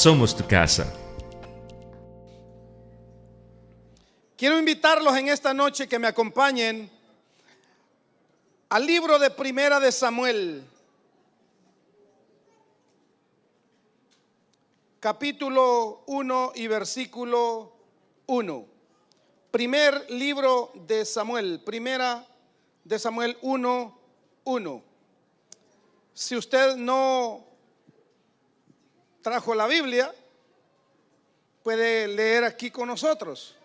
somos tu casa. Quiero invitarlos en esta noche que me acompañen al libro de Primera de Samuel, capítulo 1 y versículo 1. Primer libro de Samuel, Primera de Samuel 1, 1. Si usted no trajo la Biblia, puede leer aquí con nosotros.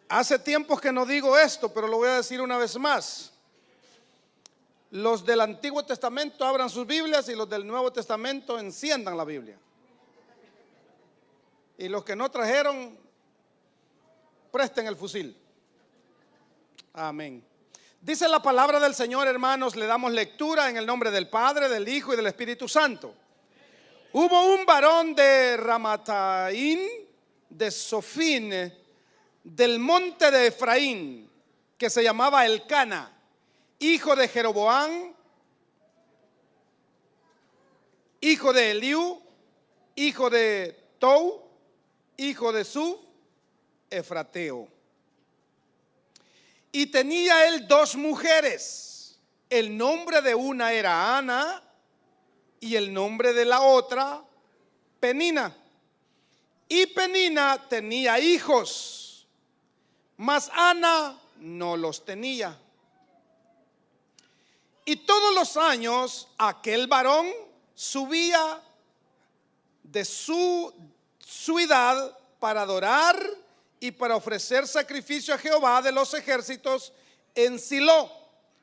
Hace tiempo que no digo esto, pero lo voy a decir una vez más. Los del Antiguo Testamento abran sus Biblias y los del Nuevo Testamento enciendan la Biblia. Y los que no trajeron, presten el fusil. Amén. Dice la palabra del Señor, hermanos, le damos lectura en el nombre del Padre, del Hijo y del Espíritu Santo. Hubo un varón de Ramataín, de Sofín, del monte de Efraín, que se llamaba Elcana, hijo de Jeroboam, hijo de Eliú, hijo de Tou, hijo de Suf, efrateo. Y tenía él dos mujeres. El nombre de una era Ana y el nombre de la otra Penina. Y Penina tenía hijos, mas Ana no los tenía. Y todos los años aquel varón subía de su edad para adorar y para ofrecer sacrificio a Jehová de los ejércitos en Silo,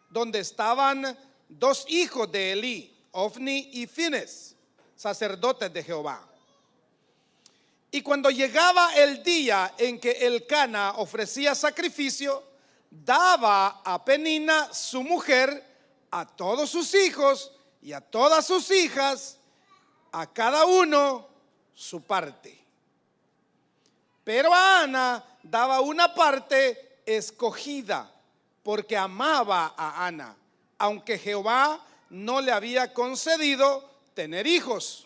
donde estaban dos hijos de Elí, Ofni y Fines, sacerdotes de Jehová. Y cuando llegaba el día en que Elcana ofrecía sacrificio, daba a Penina su mujer a todos sus hijos y a todas sus hijas, a cada uno su parte. Pero a Ana daba una parte escogida, porque amaba a Ana, aunque Jehová no le había concedido tener hijos.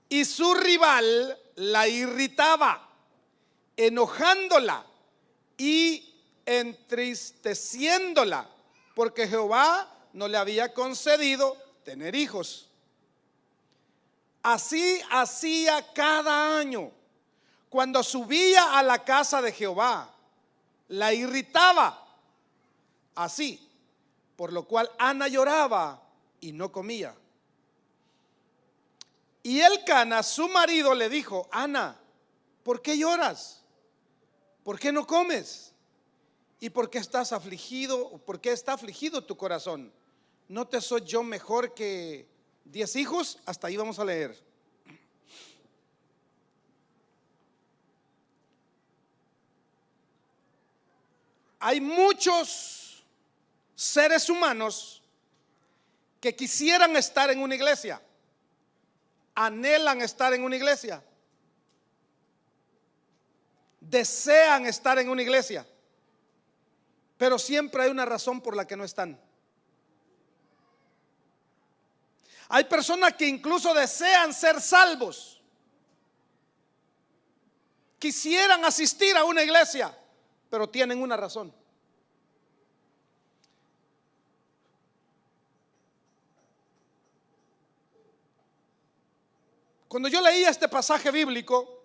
Y su rival la irritaba, enojándola y entristeciéndola, porque Jehová no le había concedido tener hijos. Así hacía cada año. Cuando subía a la casa de Jehová, la irritaba así, por lo cual Ana lloraba y no comía. Y Elcana, su marido, le dijo: Ana, ¿por qué lloras? ¿Por qué no comes? ¿Y por qué estás afligido? ¿Por qué está afligido tu corazón? ¿No te soy yo mejor que 10 hijos? Hasta ahí vamos a leer. Hay muchos seres humanos que quisieran estar en una iglesia, anhelan estar en una iglesia, desean estar en una iglesia, pero siempre hay una razón por la que no están. Hay personas que incluso desean ser salvos, quisieran asistir a una iglesia, pero tienen una razón. Cuando yo leía este pasaje bíblico,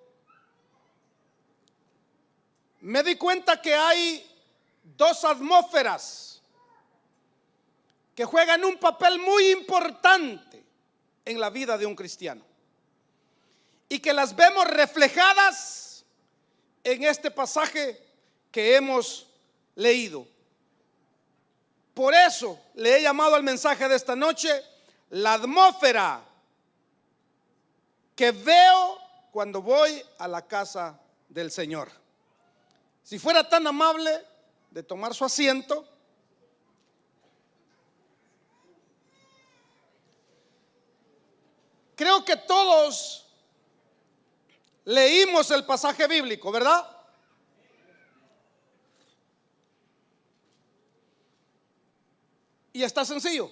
me di cuenta que hay dos atmósferas que juegan un papel muy importante en la vida de un cristiano y que las vemos reflejadas en este pasaje que hemos leído. Por eso le he llamado al mensaje de esta noche la atmósfera que veo cuando voy a la casa del Señor. Si fuera tan amable de tomar su asiento. Creo que todos leímos el pasaje bíblico, ¿verdad? Y está sencillo.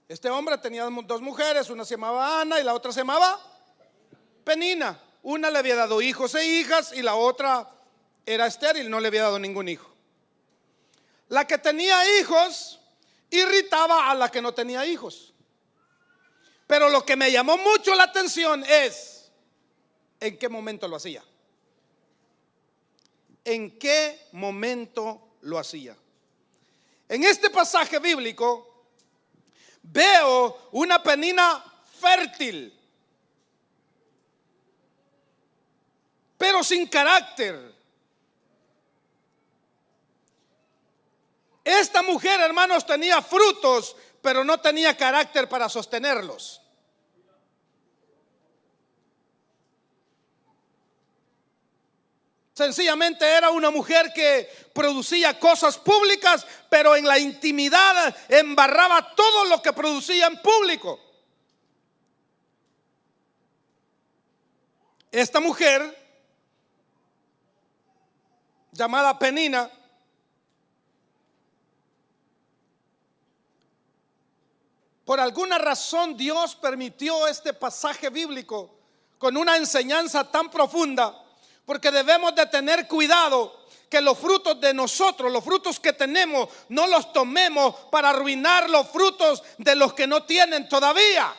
Este hombre tenía dos mujeres, una se llamaba Ana y la otra se llamaba Penina. Una le había dado hijos e hijas y la otra era estéril, no le había dado ningún hijo. La que tenía hijos irritaba a la que no tenía hijos. Pero lo que me llamó mucho la atención es en qué momento lo hacía. ¿En qué momento lo hacía? En este pasaje bíblico veo una Penina fértil, pero sin carácter. Esta mujer, hermanos, tenía frutos, pero no tenía carácter para sostenerlos. Sencillamente era una mujer que producía cosas públicas, pero en la intimidad embarraba todo lo que producía en público. Esta mujer, llamada Penina, por alguna razón Dios permitió este pasaje bíblico con una enseñanza tan profunda, porque debemos de tener cuidado que los frutos de nosotros, los frutos que tenemos, no los tomemos para arruinar los frutos de los que no tienen todavía.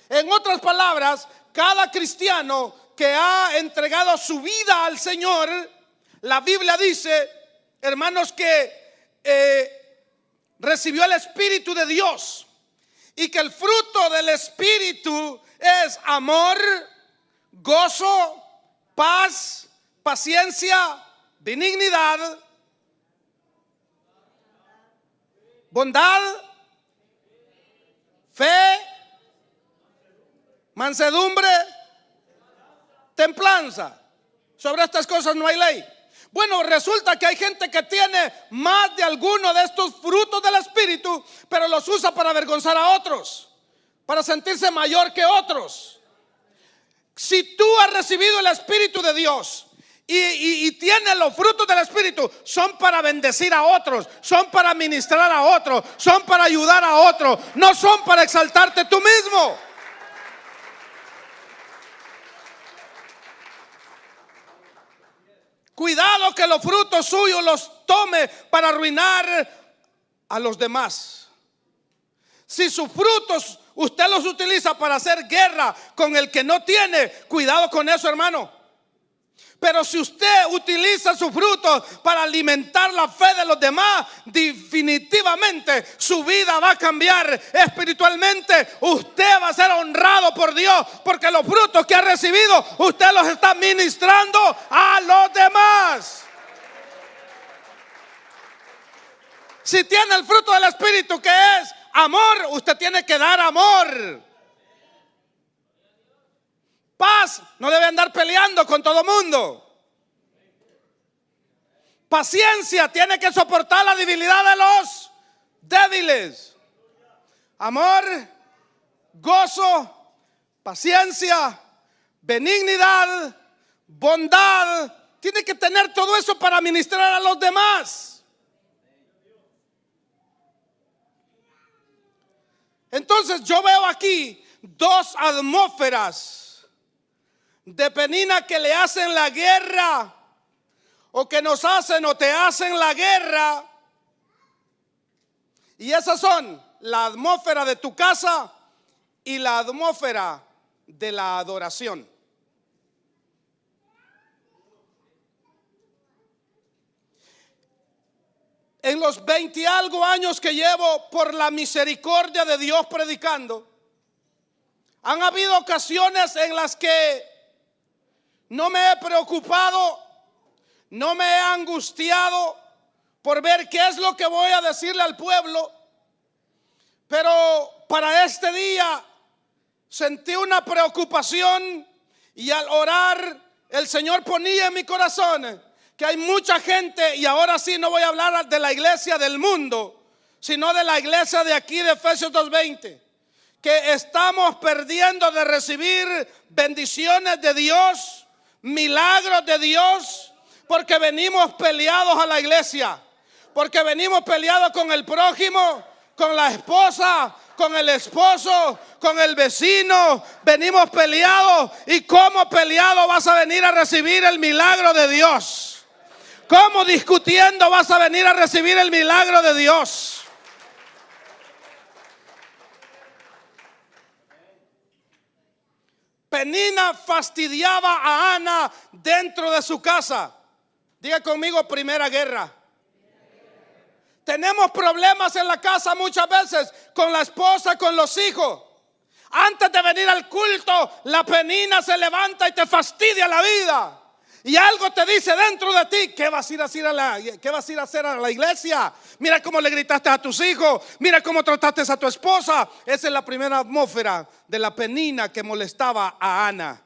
En otras palabras, cada cristiano que ha entregado su vida al Señor, la Biblia dice, hermanos, que recibió el Espíritu de Dios, y que el fruto del Espíritu es amor, gozo, paz, paciencia, benignidad, bondad, fe, mansedumbre, templanza. Sobre estas cosas no hay ley. Bueno, resulta que hay gente que tiene más de alguno de estos frutos del Espíritu, pero los usa para avergonzar a otros, para sentirse mayor que otros. Si tú has recibido el Espíritu de Dios y tienes los frutos del Espíritu, son para bendecir a otros, son para ministrar a otros, son para ayudar a otros, no son para exaltarte tú mismo. Cuidado que los frutos suyos los tome para arruinar a los demás. Si sus frutos usted los utiliza para hacer guerra con el que no tiene, cuidado con eso, hermano. Pero si usted utiliza sus frutos para alimentar la fe de los demás, definitivamente su vida va a cambiar espiritualmente. Usted va a ser honrado por Dios, porque los frutos que ha recibido usted los está ministrando a los demás. Si tiene el fruto del Espíritu, que es amor, usted tiene que dar amor. Paz, no debe andar peleando con todo mundo. Paciencia, tiene que soportar la debilidad de los débiles. Amor, gozo, paciencia, benignidad, bondad. Tiene que tener todo eso para ministrar a los demás. Entonces yo veo aquí dos atmósferas de Penina que le hacen la guerra, o que nos hacen o te hacen la guerra. Y esas son la atmósfera de tu casa y la atmósfera de la adoración. En los 20 y algo años que llevo por la misericordia de Dios predicando, han habido ocasiones en las que no me he preocupado, no me he angustiado por ver qué es lo que voy a decirle al pueblo. Pero para este día sentí una preocupación, y al orar el Señor ponía en mi corazón que hay mucha gente, y ahora sí no voy a hablar de la iglesia del mundo, sino de la iglesia de aquí de Efesios 2:20, que estamos perdiendo de recibir bendiciones de Dios, milagros de Dios, porque venimos peleados a la iglesia, porque venimos peleados con el prójimo, con la esposa, con el esposo, con el vecino. Venimos peleados. ¿Y cómo peleado vas a venir a recibir el milagro de Dios? ¿Cómo discutiendo vas a venir a recibir el milagro de Dios? Penina fastidiaba a Ana dentro de su casa. Diga conmigo, primera guerra. Tenemos problemas en la casa muchas veces con la esposa, con los hijos. Antes de venir al culto, la penina se levanta y te fastidia la vida. Y algo te dice dentro de ti: ¿qué vas a ir a hacer a la iglesia? Mira cómo le gritaste a tus hijos, mira cómo trataste a tu esposa. Esa es la primera atmósfera de la penina que molestaba a Ana.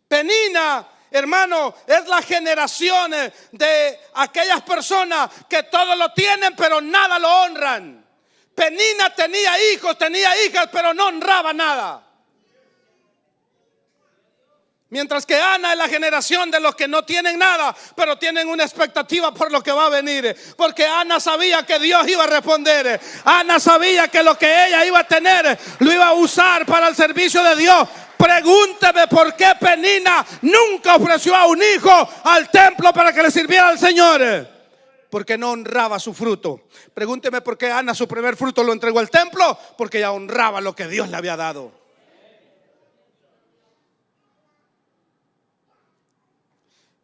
Penina, hermano, es la generación de aquellas personas que todo lo tienen pero nada lo honran. Penina tenía hijos, tenía hijas, pero no honraba nada. Mientras que Ana es la generación de los que no tienen nada, pero tienen una expectativa por lo que va a venir. Porque Ana sabía que Dios iba a responder. Ana sabía que lo que ella iba a tener lo iba a usar para el servicio de Dios. Pregúnteme por qué Penina nunca ofreció a un hijo al templo para que le sirviera al Señor. Porque no honraba su fruto. Pregúnteme por qué Ana su primer fruto lo entregó al templo. Porque ella honraba lo que Dios le había dado.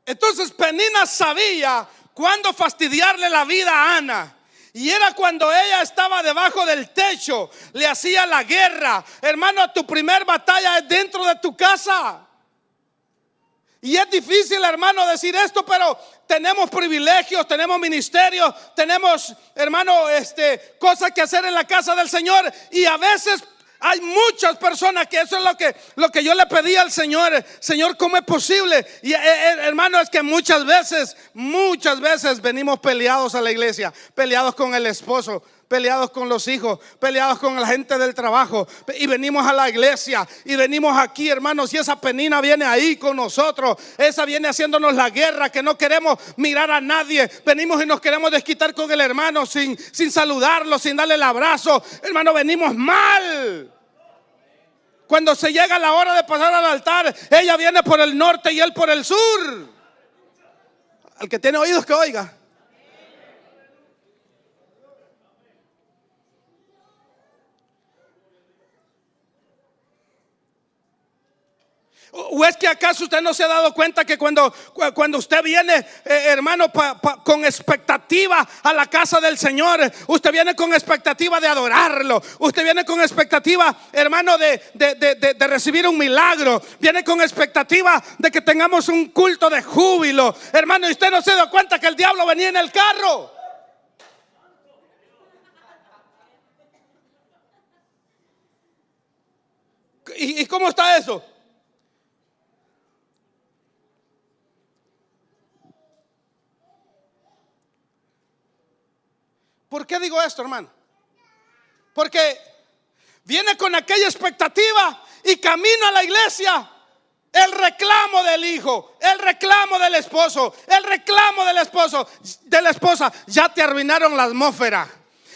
Entonces Penina sabía cuándo fastidiarle la vida a Ana. Y era cuando ella estaba debajo del techo, le hacía la guerra. Hermano, tu primer batalla es dentro de tu casa. Y es difícil, hermano, decir esto, pero tenemos privilegios, tenemos ministerios, tenemos, hermano, cosas que hacer en la casa del Señor. Y a veces hay muchas personas que eso es lo que yo le pedí al Señor. Señor, ¿cómo es posible? Y hermano, es que muchas veces venimos peleados a la iglesia, peleados con el esposo, peleados con los hijos, peleados con la gente del trabajo. Y venimos a la iglesia y venimos aquí, hermanos, y esa penina viene ahí con nosotros. Esa viene haciéndonos la guerra, que no queremos mirar a nadie. Venimos y nos queremos desquitar con el hermano sin saludarlo, sin darle el abrazo. Hermano, venimos mal. Cuando se llega la hora de pasar al altar, ella viene por el norte y él por el sur. Al que tiene oídos que oiga. ¿O es que acaso usted no se ha dado cuenta que cuando usted viene, hermano, con expectativa a la casa del Señor, usted viene con expectativa de adorarlo, usted viene con expectativa, hermano, de recibir un milagro, viene con expectativa de que tengamos un culto de júbilo, hermano, y usted no se da cuenta que el diablo venía en el carro? ¿Y cómo está eso? ¿Por qué digo esto, hermano? Porque viene con aquella expectativa y camino a la iglesia. El reclamo del hijo, el reclamo del esposo, el reclamo del esposo, de la esposa. Ya te arruinaron la atmósfera.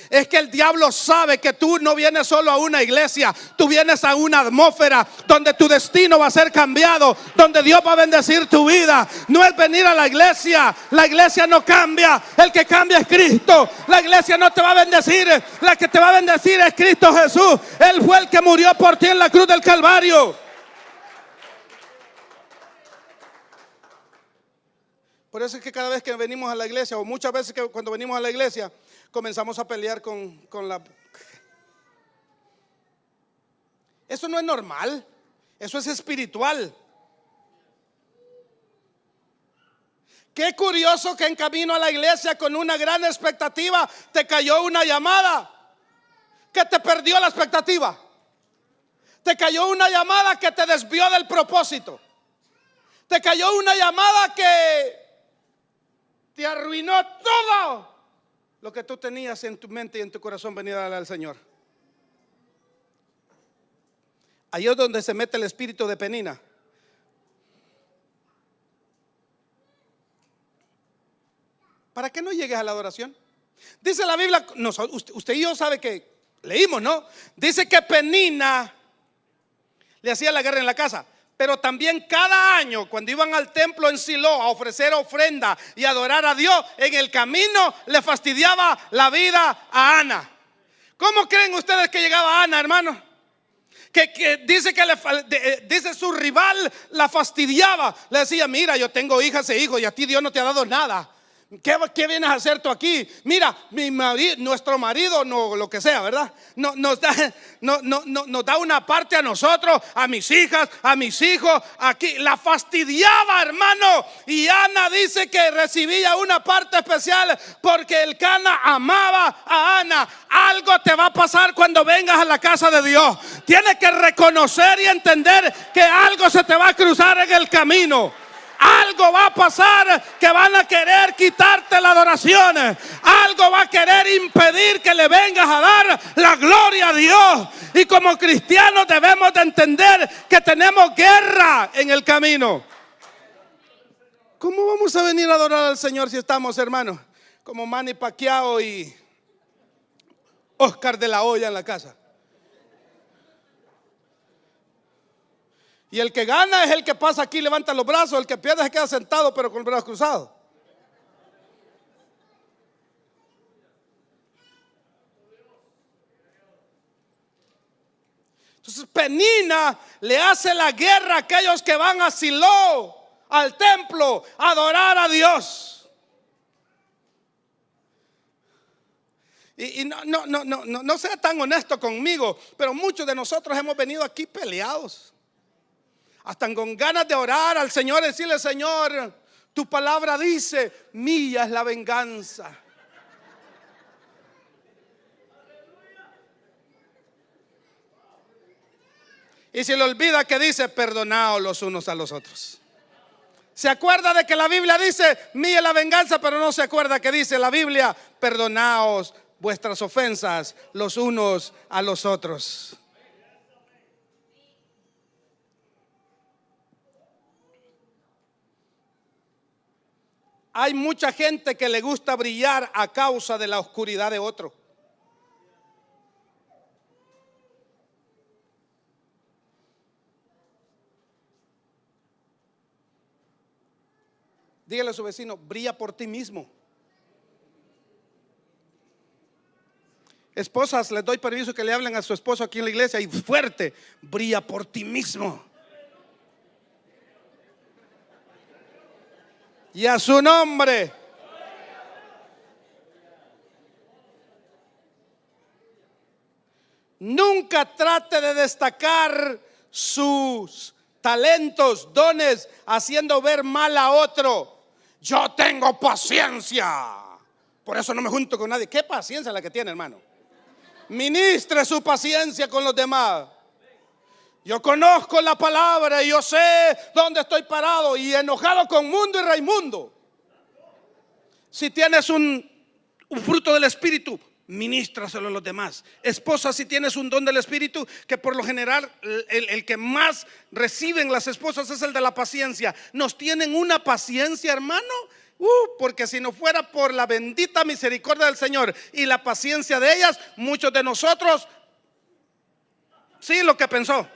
Es que el diablo sabe que tú no vienes solo a una iglesia, tú vienes a una atmósfera donde tu destino va a ser cambiado, donde Dios va a bendecir tu vida. No es venir a la iglesia no cambia, el que cambia es Cristo. La iglesia no te va a bendecir, la que te va a bendecir es Cristo Jesús. Él fue el que murió por ti en la cruz del Calvario. Por eso es que cada vez que venimos a la iglesia, o muchas veces que cuando venimos a la iglesia, comenzamos a pelear con la... Eso no es normal, eso es espiritual. Qué curioso que en camino a la iglesia con una gran expectativa te cayó una llamada que te perdió la expectativa. Te cayó una llamada que te desvió del propósito. Te cayó una llamada que te arruinó todo lo que tú tenías en tu mente y en tu corazón venir a darle al Señor. Ahí es donde se mete el espíritu de Penina. ¿Para qué no llegues a la adoración? Dice la Biblia, usted y yo sabe que leímos, ¿no? Dice que Penina le hacía la guerra en la casa. Pero también cada año, cuando iban al templo en Silo a ofrecer ofrenda y adorar a Dios, en el camino le fastidiaba la vida a Ana. ¿Cómo creen ustedes que llegaba Ana, hermano? Que dice que dice su rival la fastidiaba. Le decía: mira, yo tengo hijas e hijos y a ti Dios no te ha dado nada. ¿Qué vienes a hacer tú aquí? Mira, nuestro marido, no, lo que sea, ¿verdad? Nos da una parte a nosotros, a mis hijas, a mis hijos. Aquí la fastidiaba, hermano. Y Ana dice que recibía una parte especial porque el Cana amaba a Ana. Algo te va a pasar cuando vengas a la casa de Dios. Tienes que reconocer y entender que algo se te va a cruzar en el camino. Algo va a pasar que van a querer quitarte la adoración. Algo va a querer impedir que le vengas a dar la gloria a Dios. Y como cristianos debemos de entender que tenemos guerra en el camino. ¿Cómo vamos a venir a adorar al Señor si estamos, hermanos, como Manny Pacquiao y Oscar de la Hoya en la casa? Y el que gana es el que pasa aquí, levanta los brazos. El que pierde se queda sentado, pero con los brazos cruzados. Entonces Penina le hace la guerra a aquellos que van a Silo, al templo, a adorar a Dios. Y no sea tan honesto conmigo, pero muchos de nosotros hemos venido aquí peleados. Hasta con ganas de orar al Señor y decirle: Señor, tu palabra dice, mía es la venganza. Y se le olvida que dice: perdonaos los unos a los otros. Se acuerda de que la Biblia dice: mía es la venganza, pero no se acuerda que dice la Biblia: perdonaos vuestras ofensas los unos a los otros. Hay mucha gente que le gusta brillar a causa de la oscuridad de otro. Dígale a su vecino: brilla por ti mismo. Esposas, les doy permiso que le hablen a su esposo aquí en la iglesia y fuerte: brilla por ti mismo. Y a su nombre. Nunca trate de destacar sus talentos, dones, haciendo ver mal a otro. Yo tengo paciencia, por eso no me junto con nadie. ¿Qué paciencia la que tiene, hermano? Ministre su paciencia con los demás. Yo conozco la palabra y yo sé dónde estoy parado, y enojado con Mundo y Raimundo. Si tienes un fruto del Espíritu, ministraselo a los demás. Esposa, si tienes un don del Espíritu, que por lo general el que más reciben las esposas es el de la paciencia. Nos tienen una paciencia, hermano. Porque si no fuera por la bendita misericordia del Señor y la paciencia de ellas, muchos de nosotros, sí, lo que pensó,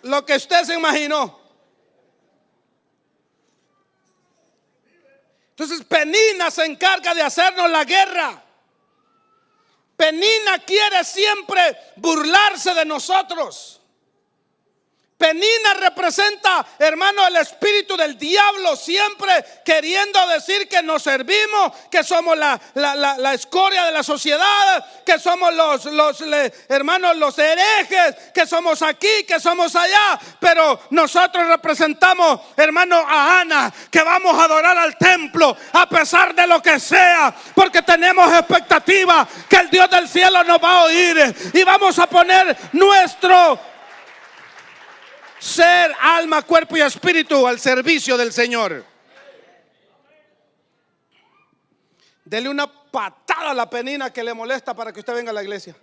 lo que usted se imaginó. Entonces Penina se encarga de hacernos la guerra. Penina quiere siempre burlarse de nosotros. Penina representa, hermano, el espíritu del diablo, siempre queriendo decir que nos servimos, que somos la escoria de la sociedad, que somos hermanos, los herejes, que somos aquí, que somos allá. Pero nosotros representamos, hermano, a Ana, que vamos a adorar al templo a pesar de lo que sea, porque tenemos expectativa que el Dios del cielo nos va a oír, y vamos a poner nuestro ser, alma, cuerpo y espíritu al servicio del Señor. Dele una patada a la Penina que le molesta para que usted venga a la iglesia.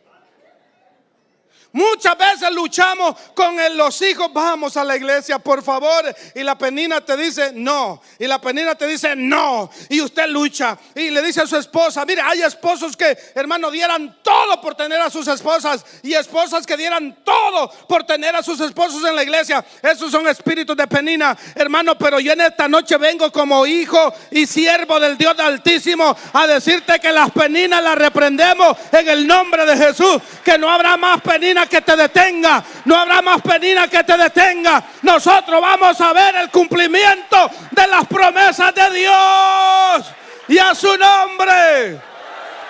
Muchas veces luchamos con los hijos. Vamos a la iglesia, por favor. Y la Penina te dice no. Y la Penina te dice no. Y usted lucha. Y le dice a su esposa: mire, hay esposos que, hermano, dieran todo por tener a sus esposas. Y esposas que dieran todo por tener a sus esposos en la iglesia. Esos son espíritus de Penina, hermano. Pero yo en esta noche vengo como hijo y siervo del Dios Altísimo a decirte que las Peninas las reprendemos en el nombre de Jesús. Que no habrá más Penina que te detenga. No habrá más Penina que te detenga. Nosotros vamos a ver el cumplimiento de las promesas de Dios. Y a su nombre.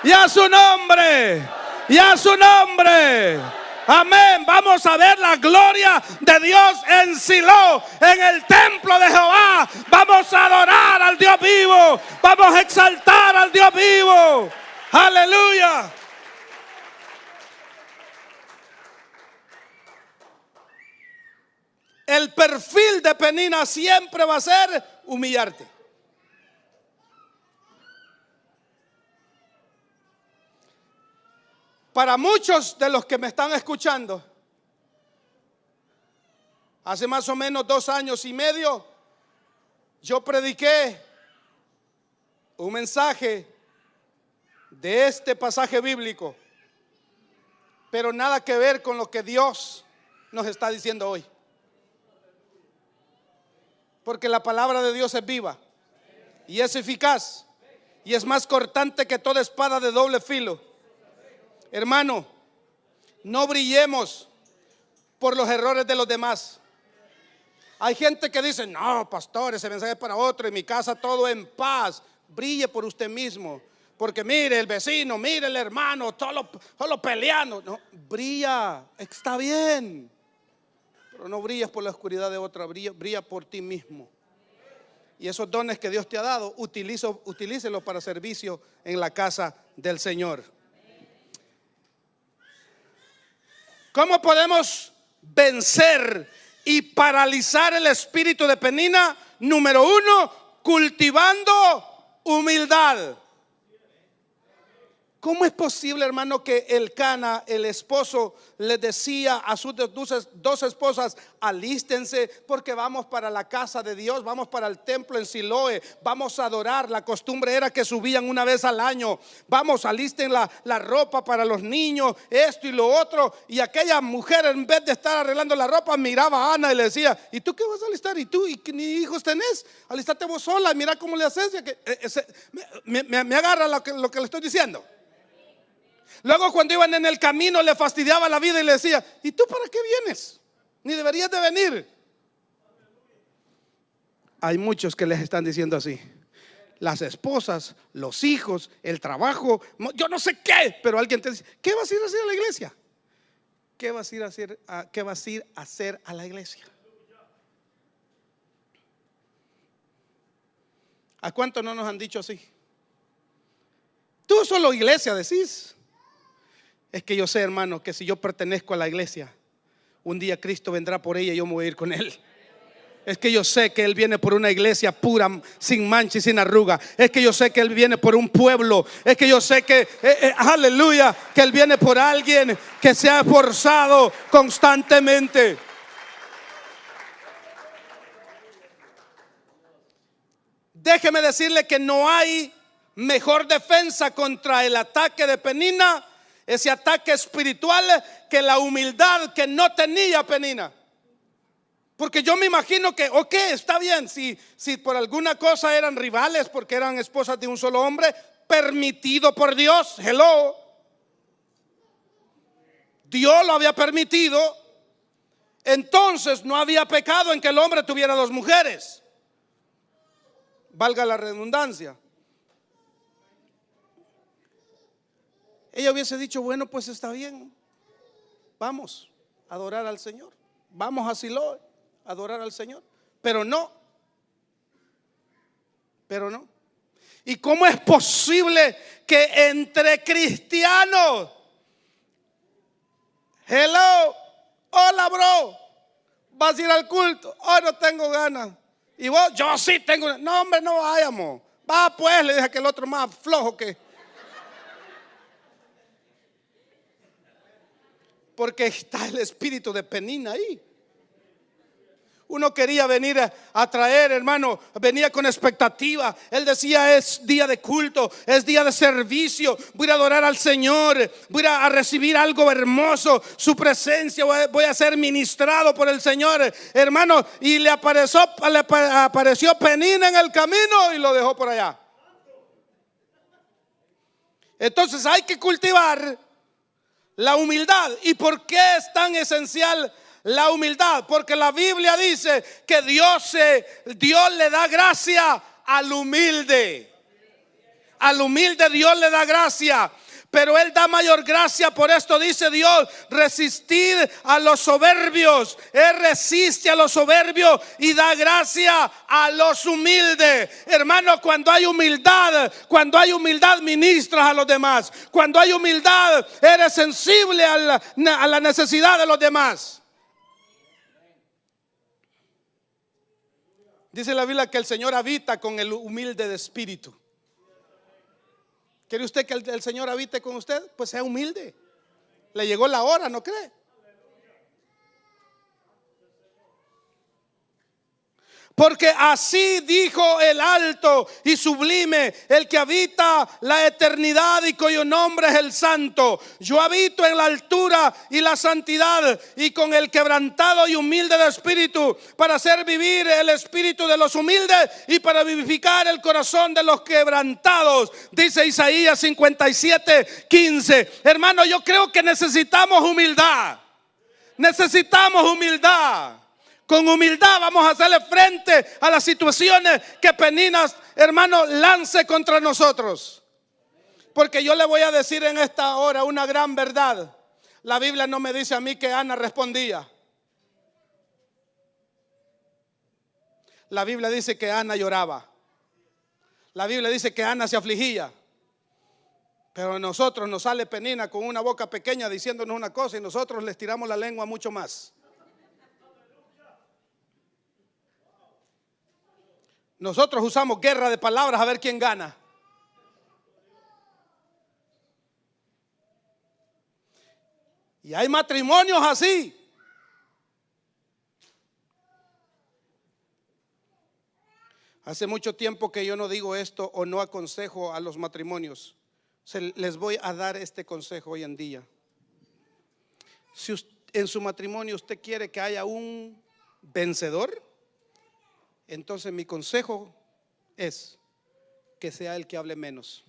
Y a su nombre. Y a su nombre. Amén. Vamos a ver la gloria de Dios en Silo, en el templo de Jehová. Vamos a adorar al Dios vivo. Vamos a exaltar al Dios vivo. Aleluya. El perfil de Penina siempre va a ser humillarte. Para muchos de los que me están escuchando, hace más o menos 2 años y medio, yo prediqué un mensaje de este pasaje bíblico, pero nada que ver con lo que Dios nos está diciendo hoy. Porque la palabra de Dios es viva y es eficaz y es más cortante que toda espada de doble filo. Hermano, no brillemos por los errores de los demás. Hay gente que dice: no, pastor, ese mensaje es para otro, en mi casa todo en paz. Brille por usted mismo. Porque mire el vecino, mire el hermano, solo peleando. No, brilla, está bien. Pero no brillas por la oscuridad de otra, brilla por ti mismo. Y esos dones que Dios te ha dado, utilícelos para servicio en la casa del Señor. ¿Cómo podemos vencer y paralizar el espíritu de Penina? Número 1, cultivando humildad. ¿Cómo es posible, hermano, que Elcana, el esposo, le decía a sus dos esposas: alístense porque vamos para la casa de Dios, vamos para el templo en Siloé, vamos a adorar? La costumbre era que subían una vez al año. Vamos, alisten la ropa para los niños, esto y lo otro. Y aquella mujer, en vez de estar arreglando la ropa, miraba a Ana y le decía: ¿y tú qué vas a alistar? ¿Y tú? ¿Y qué hijos tenés? Alistate vos sola, mira cómo le haces. Me agarra lo que le estoy diciendo. Luego, cuando iban en el camino, le fastidiaba la vida y le decía: ¿y tú para qué vienes? Ni deberías de venir. Hay muchos que les están diciendo así. Las esposas, los hijos, el trabajo, yo no sé qué. Pero alguien te dice: ¿qué vas a ir a hacer a la iglesia? ¿Qué vas a ir a hacer, qué vas a ir a hacer a la iglesia? ¿A cuánto no nos han dicho así? Tú solo iglesia decís. Es que yo sé, hermano, que si yo pertenezco a la iglesia, un día Cristo vendrá por ella y yo me voy a ir con Él. Es que yo sé que Él viene por una iglesia pura, sin mancha y sin arruga. Es que yo sé que Él viene por un pueblo. Es que yo sé que, aleluya, que Él viene por alguien que se ha esforzado constantemente. Déjeme decirle que no hay mejor defensa contra el ataque de Penina, ese ataque espiritual, que la humildad que no tenía Penina. Porque yo me imagino que, ok, está bien, si por alguna cosa eran rivales, porque eran esposas de un solo hombre, permitido por Dios, hello, Dios lo había permitido. Entonces no había pecado en que el hombre tuviera 2 mujeres, valga la redundancia. Ella hubiese dicho: bueno, pues está bien, vamos a adorar al Señor, vamos a Siloé a adorar al Señor. Pero no. ¿Y cómo es posible que entre cristianos, hello, hola bro, vas a ir al culto? Oh, no tengo ganas. Y vos: yo sí tengo ganas. No, hombre, no vayamos. Va pues, le dije que el otro más flojo que. porque está el espíritu de Penina ahí. Uno quería venir a traer, hermano, venía con expectativa. Él decía: es día de culto, es día de servicio, voy a adorar al Señor, voy a recibir algo hermoso, su presencia, voy a ser ministrado por el Señor, hermano. Y le apareció Penina en el camino y lo dejó por allá. Entonces hay que cultivar la humildad. ¿Y por qué es tan esencial la humildad? Porque la Biblia dice que Dios le da gracia al humilde. Al humilde Dios le da gracia, pero Él da mayor gracia. Por esto dice Dios: resistid a los soberbios. Él resiste a los soberbios y da gracia a los humildes. Hermano, cuando hay humildad ministras a los demás. Cuando hay humildad, eres sensible a la necesidad de los demás. Dice la Biblia que el Señor habita con el humilde de espíritu. ¿Quiere usted que el Señor habite con usted? Pues sea humilde. Le llegó la hora, ¿no cree? Porque así dijo el alto y sublime, el que habita la eternidad y cuyo nombre es el Santo. Yo habito en la altura y la santidad, y con el quebrantado y humilde de espíritu, para hacer vivir el espíritu de los humildes y para vivificar el corazón de los quebrantados. Dice Isaías 57:15. Hermano, yo creo que necesitamos humildad. Necesitamos humildad. Con humildad vamos a hacerle frente a las situaciones que Penina, hermano, lance contra nosotros. Porque yo le voy a decir en esta hora una gran verdad. La Biblia no me dice a mí que Ana respondía. La Biblia dice que Ana lloraba. La Biblia dice que Ana se afligía. Pero a nosotros nos sale Penina con una boca pequeña diciéndonos una cosa, y nosotros les tiramos la lengua mucho más. Nosotros usamos guerra de palabras a ver quién gana. Y hay matrimonios así. Hace mucho tiempo que yo no digo esto o no aconsejo a los matrimonios. Les voy a dar este consejo hoy en día. Si en su matrimonio usted quiere que haya un vencedor, entonces mi consejo es que sea el que hable menos.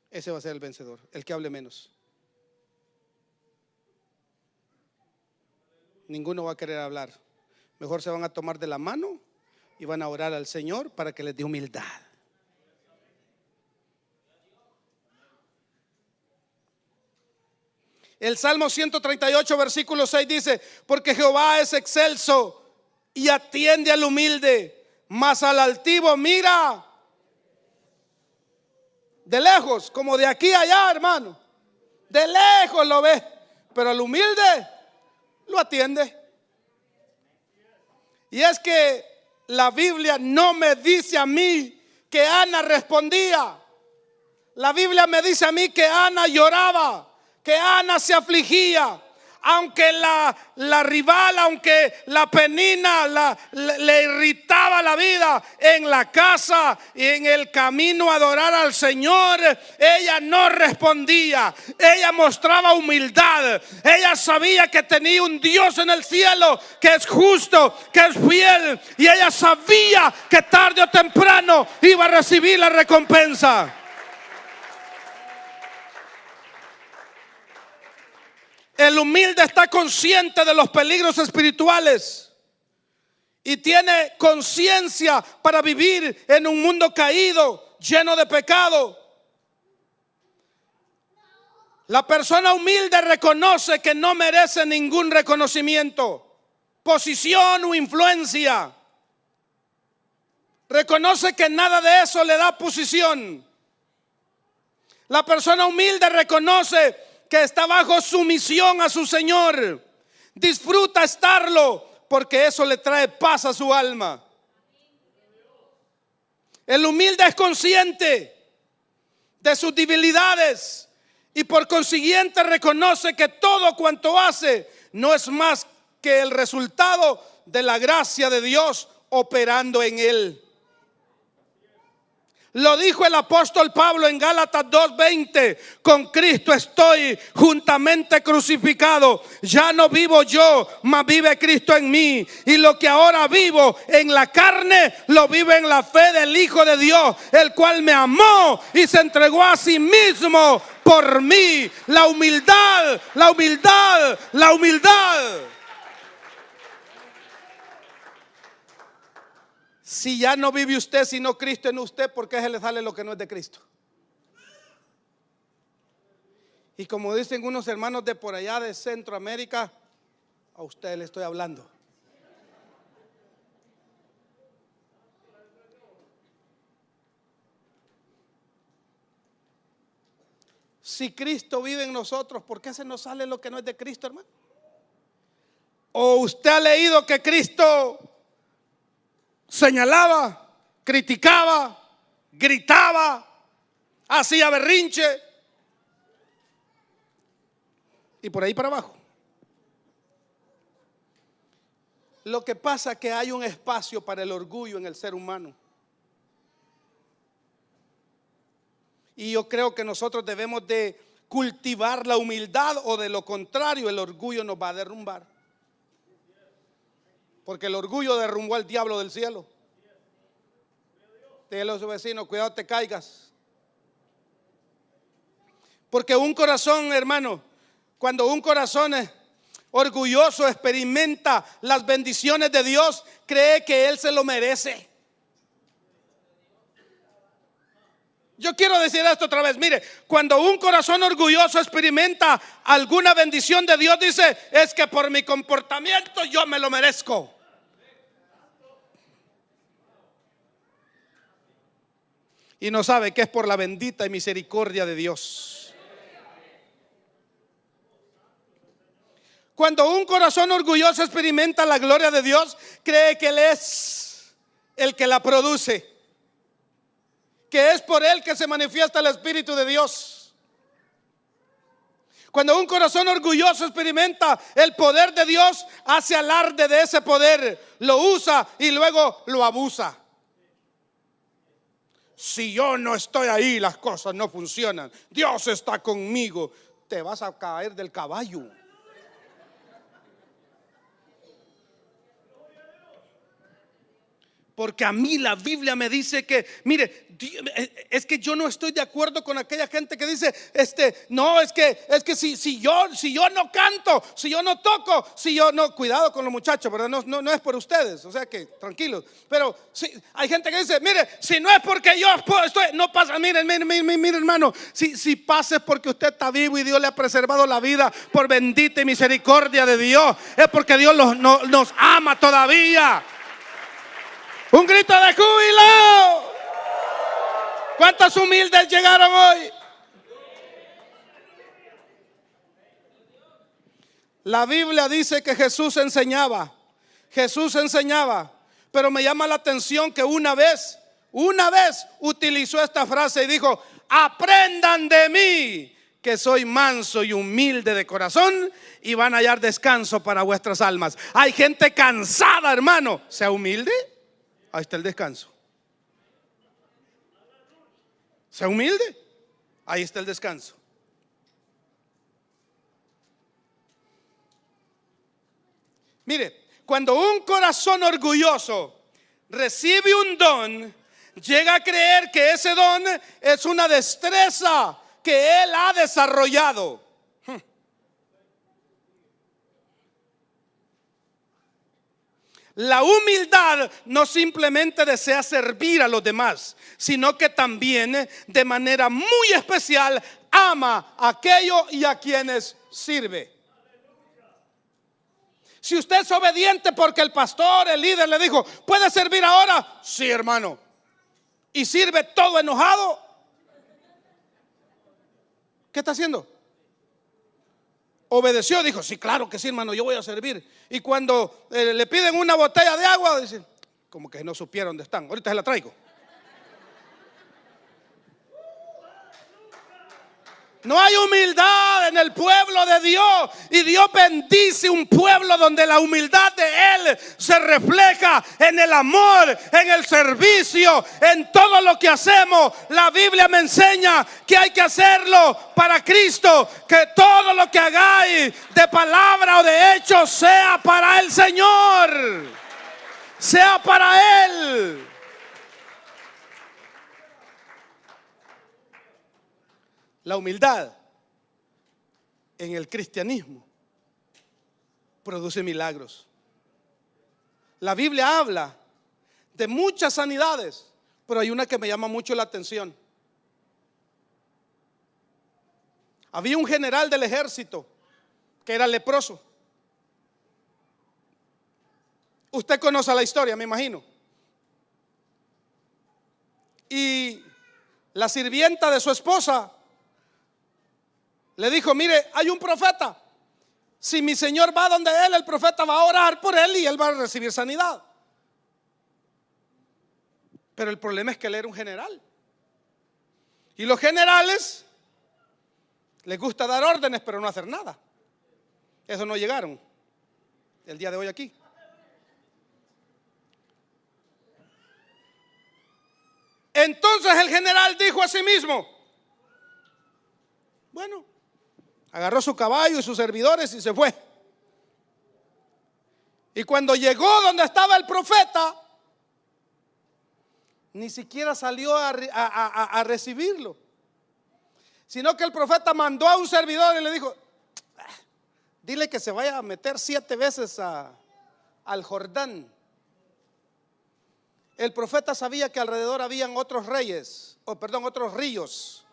Ese va a ser el vencedor, el que hable menos. Ninguno va a querer hablar. Mejor se van a tomar de la mano y van a orar al Señor para que les dé humildad. El Salmo 138 versículo 6 dice: porque Jehová es excelso y atiende al humilde, mas al altivo mira de lejos, como de aquí a allá, hermano. De lejos lo ve, pero al humilde lo atiende. Y es que la Biblia no me dice a mí que Ana respondía. La Biblia me dice a mí que Ana lloraba, que Ana se afligía. Aunque la rival, aunque la Penina le irritaba la vida en la casa y en el camino a adorar al Señor, ella no respondía. Ella mostraba humildad. Ella sabía que tenía un Dios en el cielo que es justo, que es fiel, y ella sabía que tarde o temprano iba a recibir la recompensa. El humilde está consciente de los peligros espirituales y tiene conciencia para vivir en un mundo caído, lleno de pecado. La persona humilde reconoce que no merece ningún reconocimiento, posición o influencia. Reconoce que nada de eso le da posición. La persona humilde reconoce que está bajo sumisión a su Señor. Disfruta estarlo porque eso le trae paz a su alma. El humilde es consciente de sus debilidades y por consiguiente reconoce que todo cuanto hace no es más que el resultado de la gracia de Dios operando en él. Lo dijo el apóstol Pablo en Gálatas 2:20: con Cristo estoy juntamente crucificado. Ya no vivo yo, mas vive Cristo en mí. Y lo que ahora vivo en la carne, lo vivo en la fe del Hijo de Dios, el cual me amó y se entregó a sí mismo por mí. La humildad, la humildad, la humildad. Si ya no vive usted, sino Cristo en usted, ¿por qué se le sale lo que no es de Cristo? Y como dicen unos hermanos de por allá de Centroamérica, a usted le estoy hablando. Si Cristo vive en nosotros, ¿por qué se nos sale lo que no es de Cristo, hermano? ¿O usted ha leído que Cristo señalaba, criticaba, gritaba, hacía berrinche y por ahí para abajo? Lo que pasa es que hay un espacio para el orgullo en el ser humano. Y yo creo que nosotros debemos de cultivar la humildad, o de lo contrario el orgullo nos va a derrumbar. Porque el orgullo derrumbó al diablo del cielo. Dígale a su vecino: cuidado te caigas. Porque un corazón, hermano, cuando un corazón es orgulloso experimenta las bendiciones de Dios, cree que Él se lo merece. Yo quiero decir esto otra vez. Mire, cuando un corazón orgulloso experimenta alguna bendición de Dios, dice: es que por mi comportamiento yo me lo merezco. Y no sabe que es por la bendita y misericordia de Dios. Cuando un corazón orgulloso experimenta la gloria de Dios, cree que Él es el que la produce, que es por Él que se manifiesta el Espíritu de Dios. Cuando un corazón orgulloso experimenta el poder de Dios, hace alarde de ese poder, lo usa y luego lo abusa. Si yo no estoy ahí, las cosas no funcionan. Dios está conmigo. Te vas a caer del caballo. Porque a mí la Biblia me dice que, mire, es que yo no estoy de acuerdo con aquella gente que dice, no, es que si yo no canto, si yo no toco, si yo no, cuidado con los muchachos, ¿verdad? No es por ustedes, o sea que tranquilos. Pero hay gente que dice, mire, si no es porque yo estoy, no pasa, miren hermano, si pasa es porque usted está vivo y Dios le ha preservado la vida por bendita y misericordia de Dios. Es porque Dios nos ama todavía. Un grito de júbilo. ¿Cuántos humildes llegaron hoy? La Biblia dice que Jesús enseñaba, pero me llama la atención que una vez utilizó esta frase y dijo: aprendan de mí, que soy manso y humilde de corazón, y van a hallar descanso para vuestras almas. Hay gente cansada, hermano. Sea humilde. Ahí está el descanso. Sea humilde. Ahí está el descanso. Mire, cuando un corazón orgulloso recibe un don, llega a creer que ese don es una destreza que él ha desarrollado. La humildad no simplemente desea servir a los demás, sino que también de manera muy especial ama a aquello y a quienes sirve. Si usted es obediente porque el pastor, el líder le dijo: ¿puede servir ahora? Sí, hermano. Y sirve todo enojado, ¿qué está haciendo? Obedeció, dijo: sí, claro que sí, hermano, yo voy a servir. Y cuando le piden una botella de agua, dicen: como que no supieron dónde están, ahorita se la traigo. No hay humildad en el pueblo de Dios. Y Dios bendice un pueblo donde la humildad de Él se refleja en el amor, en el servicio, en todo lo que hacemos. La Biblia me enseña que hay que hacerlo para Cristo. Que todo lo que hagáis de palabra o de hecho sea para el Señor. Sea para Él. La humildad en el cristianismo produce milagros. La Biblia habla de muchas sanidades, pero hay una que me llama mucho la atención. Había un general del ejército que era leproso. Usted conoce la historia, me imagino. Y la sirvienta de su esposa le dijo: mire, hay un profeta. Si mi señor va donde él, el profeta va a orar por él y él va a recibir sanidad. Pero el problema es que él era un general. Y los generales les gusta dar órdenes pero no hacer nada. Eso no llegaron el día de hoy aquí. Entonces el general dijo a sí mismo: bueno, agarró su caballo y sus servidores y se fue. Y cuando llegó donde estaba el profeta, ni siquiera salió a recibirlo, sino que el profeta mandó a un servidor y le dijo: dile que se vaya a meter 7 veces al Jordán. El profeta sabía que alrededor habían otros otros ríos.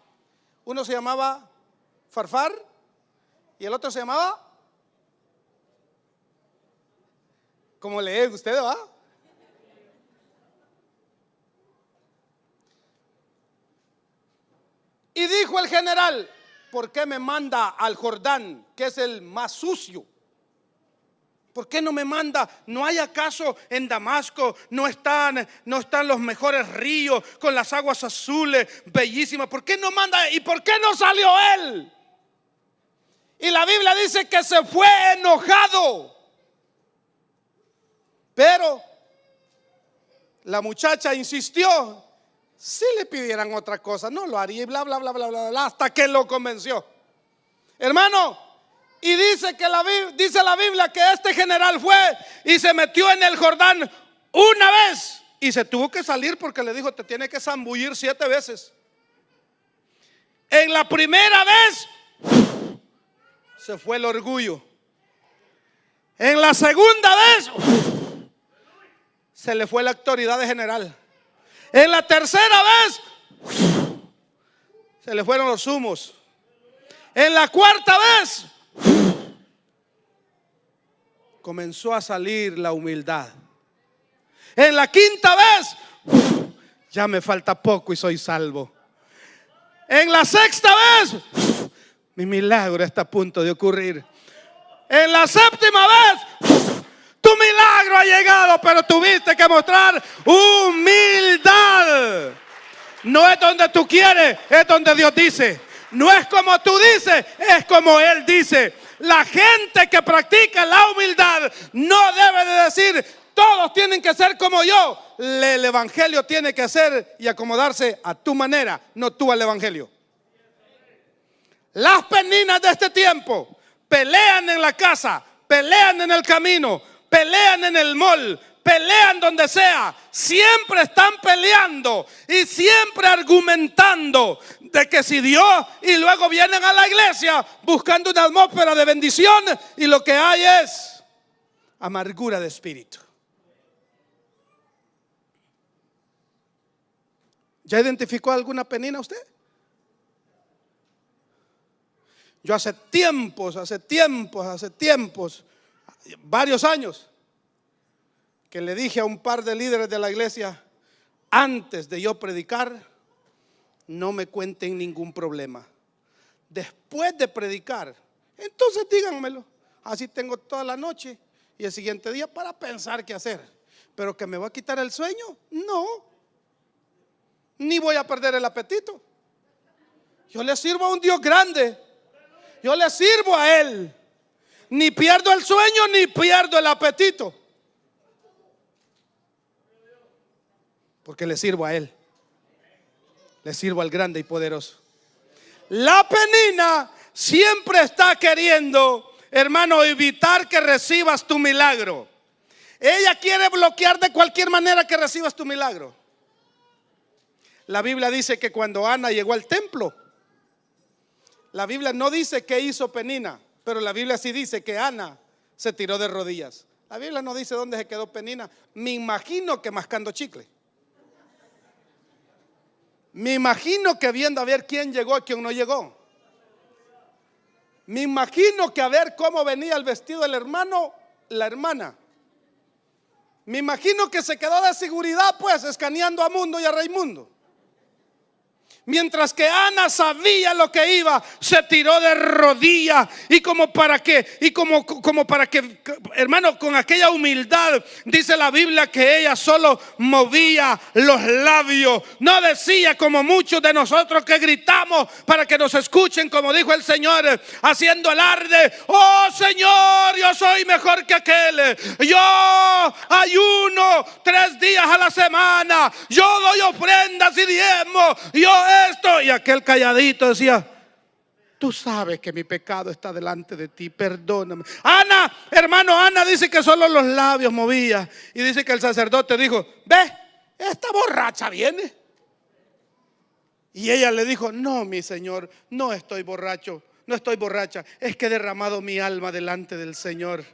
Uno se llamaba Farfar y el otro se llamaba, ¿cómo leen ustedes, va? Y dijo el general: ¿por qué me manda al Jordán, que es el más sucio? ¿Por qué no me manda? ¿No hay acaso en Damasco? ¿No están los mejores ríos con las aguas azules, bellísimas? ¿Por qué no manda? ¿Y por qué no salió él? Y la Biblia dice que se fue enojado. Pero la muchacha insistió. Si le pidieran otra cosa, no lo haría, y bla, bla, bla, bla, bla, bla, hasta que lo convenció. Hermano, y dice la Biblia que este general fue y se metió en el Jordán una vez y se tuvo que salir porque le dijo: te tiene que zambullir 7 veces. En la primera vez se fue el orgullo. En la segunda vez se le fue la autoridad de general. En la tercera vez se le fueron los humos. En la cuarta vez comenzó a salir la humildad. En la quinta vez ya me falta poco y soy salvo. En la sexta vez mi milagro está a punto de ocurrir. En la séptima vez tu milagro ha llegado, pero tuviste que mostrar humildad. No es donde tú quieres, es donde Dios dice. No es como tú dices, es como Él dice. La gente que practica la humildad no debe de decir: todos tienen que ser como yo. El evangelio tiene que ser y acomodarse a tu manera, no tú al evangelio. Las peninas de este tiempo pelean en la casa, pelean en el camino, pelean en el mall, pelean donde sea. Siempre están peleando y siempre argumentando de que si Dios, y luego vienen a la iglesia buscando una atmósfera de bendición y lo que hay es amargura de espíritu. ¿Ya identificó alguna penina usted? Yo hace tiempos, varios años, que le dije a un par de líderes de la iglesia: antes de yo predicar, no me cuenten ningún problema. Después de predicar, entonces díganmelo. Así tengo toda la noche y el siguiente día para pensar qué hacer. Pero que me va a quitar el sueño, no. Ni voy a perder el apetito. Yo le sirvo a un Dios grande. Yo le sirvo a Él. Ni pierdo el sueño ni pierdo el apetito, porque le sirvo a Él. Le sirvo al grande y poderoso. La penina siempre está queriendo, hermano, evitar que recibas tu milagro. Ella quiere bloquear de cualquier manera que recibas tu milagro. La Biblia dice que cuando Ana llegó al templo, la Biblia no dice qué hizo Penina, pero la Biblia sí dice que Ana se tiró de rodillas. La Biblia no dice dónde se quedó Penina. Me imagino que mascando chicle. Me imagino que viendo a ver quién llegó y quién no llegó. Me imagino que a ver cómo venía el vestido del hermano, la hermana. Me imagino que se quedó de seguridad, pues, escaneando a Mundo y a Raimundo. Mientras que Ana sabía lo que iba, se tiró de rodillas y como para que, hermano, con aquella humildad, dice la Biblia que ella solo movía los labios. No decía como muchos de nosotros que gritamos para que nos escuchen, como dijo el Señor, haciendo alarde: oh Señor, yo soy mejor que aquel. Yo ayuno 3 días a la semana. Yo doy ofrendas y diezmos. Yo esto, y aquel calladito decía: tú sabes que mi pecado está delante de ti, perdóname. Ana, hermano, Ana dice que solo los labios movía. Y dice que el sacerdote dijo: ve, esta borracha viene. Y ella le dijo: no, mi señor, no estoy borracho, no estoy borracha. Es que he derramado mi alma delante del Señor.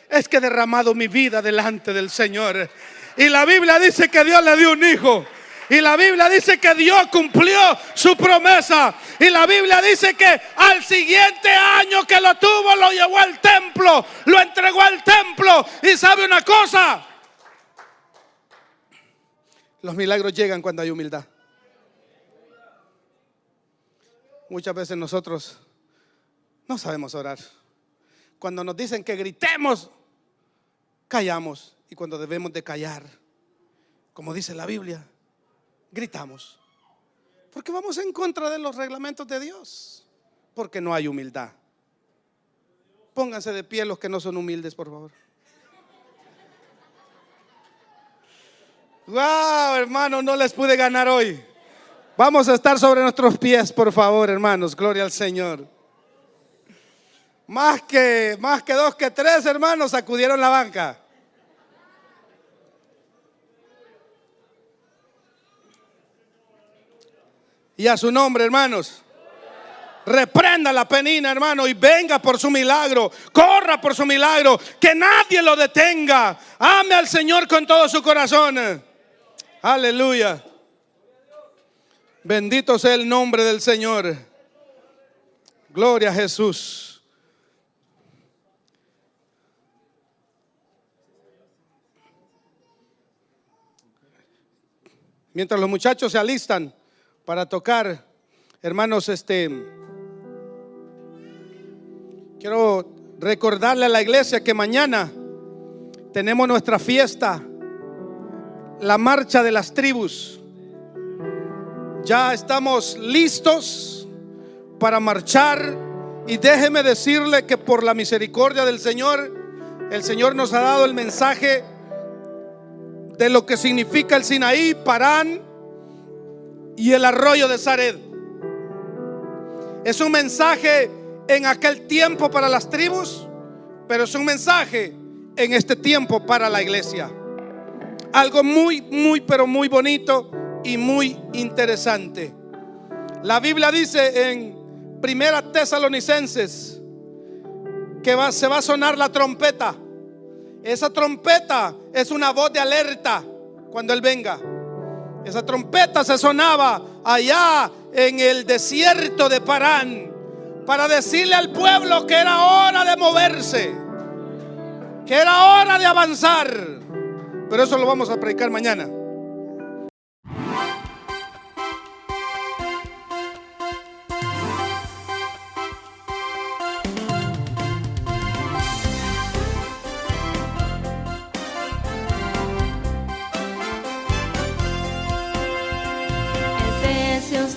Es que he derramado mi vida delante del Señor. Y la Biblia dice que Dios le dio un hijo. Y la Biblia dice que Dios cumplió su promesa. Y la Biblia dice que al siguiente año que lo tuvo, lo llevó al templo, lo entregó al templo. Y sabe una cosa, los milagros llegan cuando hay humildad. Muchas veces nosotros no sabemos orar. Cuando nos dicen que gritemos, callamos. Y cuando debemos de callar, como dice la Biblia, gritamos, porque vamos en contra de los reglamentos de Dios, porque no hay humildad. Pónganse de pie los que no son humildes, por favor. Wow, hermano, no les pude ganar hoy. Vamos a estar sobre nuestros pies, por favor, hermanos. Gloria al Señor. Más que 2 que 3, hermanos, sacudieron la banca. Y a su nombre, hermanos. Reprenda la penina, hermano, y venga por su milagro. Corra por su milagro. Que nadie lo detenga. Ame al Señor con todo su corazón. Aleluya. Bendito sea el nombre del Señor. Gloria a Jesús. Mientras los muchachos se alistan para tocar, hermanos, quiero recordarle a la iglesia que mañana tenemos nuestra fiesta, la marcha de las tribus. Ya estamos listos para marchar y déjeme decirle que por la misericordia del Señor, el Señor nos ha dado el mensaje de lo que significa el Sinaí, Parán y el arroyo de Zared. Es un mensaje en aquel tiempo para las tribus, pero es un mensaje en este tiempo para la iglesia. Algo muy, pero muy bonito y muy interesante. La Biblia dice en 1 Tesalonicenses que se va a sonar la trompeta. Esa trompeta es una voz de alerta cuando Él venga. Esa trompeta se sonaba allá en el desierto de Parán para decirle al pueblo que era hora de moverse, que era hora de avanzar. Pero eso lo vamos a predicar mañana.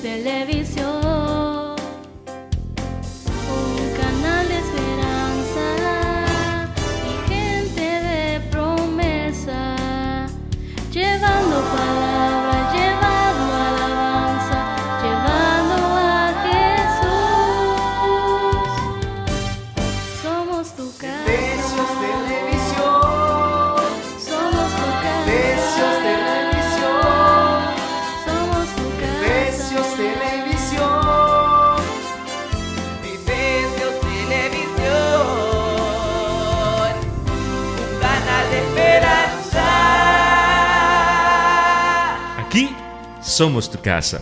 Televisión. Somos tu casa.